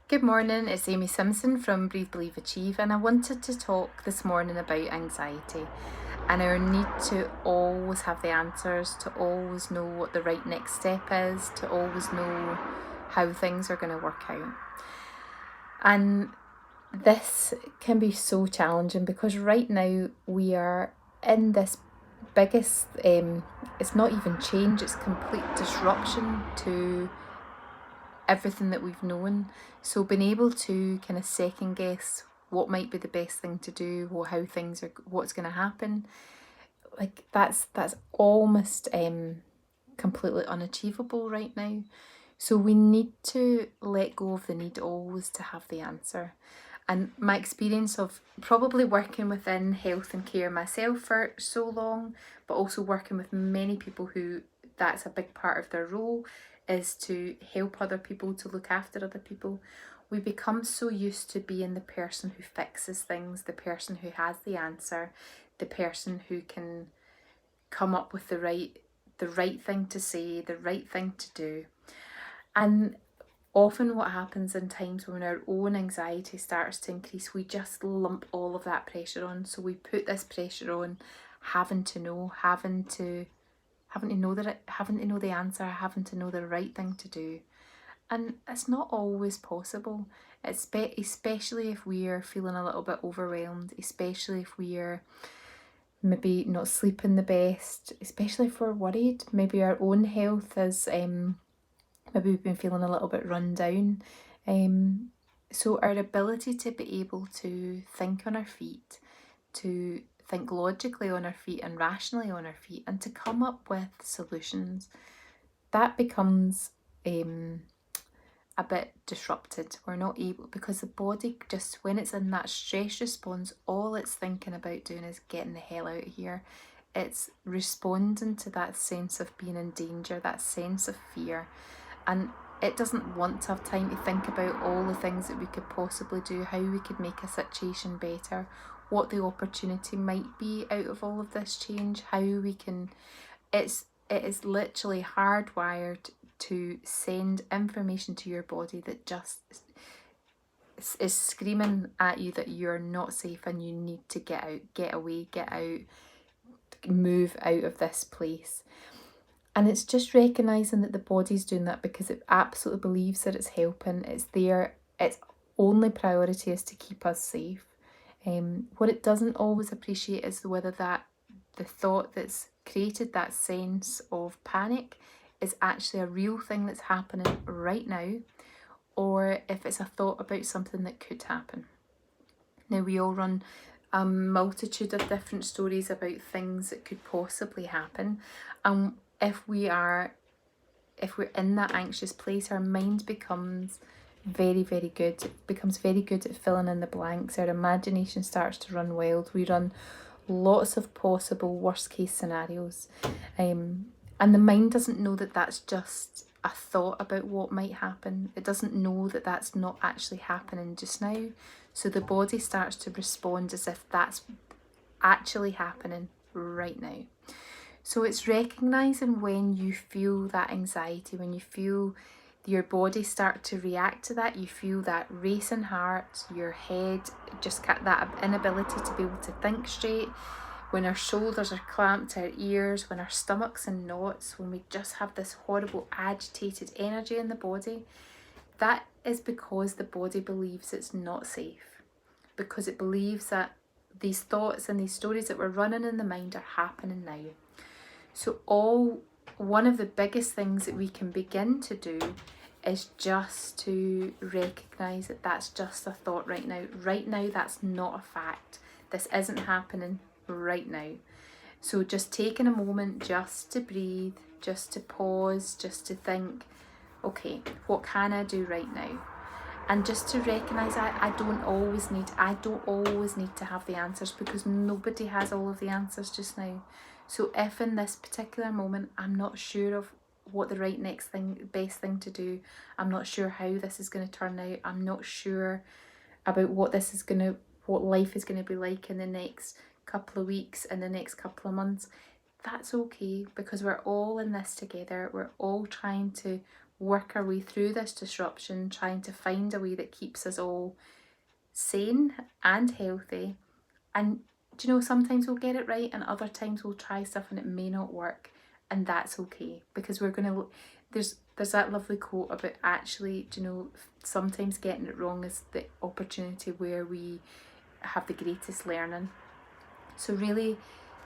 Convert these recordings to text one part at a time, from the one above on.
Good morning, it's Amy Simpson from Breathe, Believe, Achieve, and I wanted to talk this morning about anxiety and our need to always have the answers, to always know what the right next step is, to always know how things are going to work out. And this can be so challenging because right now we are in this biggest, it's not even change, it's complete disruption to everything that we've known. So being able to kind of second guess what might be the best thing to do, or how things are, what's going to happen, like that's almost completely unachievable right now. So we need to let go of the need always to have the answer. And my experience of probably working within health and care myself for so long, but also working with many people who that's a big part of their role, is to help other people, to look after other people. We become so used to being the person who fixes things, the person who has the answer, the person who can come up with the right thing to say, the right thing to do. And often what happens in times when our own anxiety starts to increase, we just lump all of that pressure on. So we put this pressure on having to know, having to know having to know the answer, having to know the right thing to do. And it's not always possible, especially if we are feeling a little bit overwhelmed, especially if we are maybe not sleeping the best, especially if we're worried. Maybe our own health is, maybe we've been feeling a little bit run down. So our ability to be able to think on our feet, to think logically on our feet and rationally on our feet, and to come up with solutions, that becomes a bit disrupted. We're not able, because the body, just when it's in that stress response, all it's thinking about doing is getting the hell out of here. It's responding to that sense of being in danger, that sense of fear. And it doesn't want to have time to think about all the things that we could possibly do, how we could make a situation better, what the opportunity might be out of all of this change, how we can. It is literally hardwired to send information to your body that just is screaming at you that you're not safe and you need to get out, get away, get out, move out of this place. And it's just recognizing that the body's doing that because it absolutely believes that it's helping. It's there. Its only priority is to keep us safe. What it doesn't always appreciate is whether that the thought that's created that sense of panic is actually a real thing that's happening right now, or if it's a thought about something that could happen. Now, we all run a multitude of different stories about things that could possibly happen, and if we're in that anxious place, our mind becomes very, very good. It becomes very good at filling in the blanks. Our imagination starts to run wild. We run lots of possible worst case scenarios. And the mind doesn't know that that's just a thought about what might happen. It doesn't know that that's not actually happening just now. So the body starts to respond as if that's actually happening right now. So it's recognizing when you feel that anxiety, when you feel your body start to react to that, you feel that racing heart, your head just got that inability to be able to think straight, when our shoulders are clamped to our ears, when our stomach's in knots, when we just have this horrible agitated energy in the body, that is because the body believes it's not safe, because it believes that these thoughts and these stories that we're running in the mind are happening now. So one of the biggest things that we can begin to do is just to recognize that that's just a thought right now. Right now, that's not a fact. This isn't happening right now. So just taking a moment just to breathe, just to pause, just to think, okay, what can I do right now? And just to recognize I don't always need to have the answers, because nobody has all of the answers just now. So if in this particular moment I'm not sure of what the best thing to do, I'm not sure how this is going to turn out, I'm not sure about what life is going to be like in the next couple of weeks, in the next couple of months, that's okay, because we're all in this together. We're all trying to work our way through this disruption, trying to find a way that keeps us all sane and healthy. And do you know, sometimes we'll get it right and other times we'll try stuff and it may not work, and that's okay, because we're going to, there's that lovely quote about actually, do you know, sometimes getting it wrong is the opportunity where we have the greatest learning. So really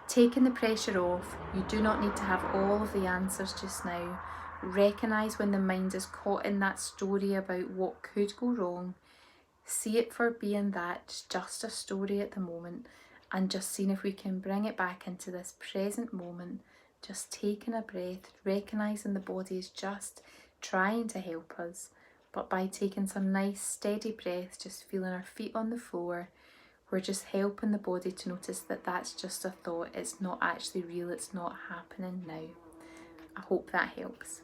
taking the pressure off. You do not need to have all of the answers just now. Recognise when the mind is caught in that story about what could go wrong. See it for being that, it's just a story at the moment, and just seeing if we can bring it back into this present moment, just taking a breath, recognising the body is just trying to help us, but by taking some nice steady breaths, just feeling our feet on the floor, we're just helping the body to notice that that's just a thought, it's not actually real, it's not happening now. I hope that helps.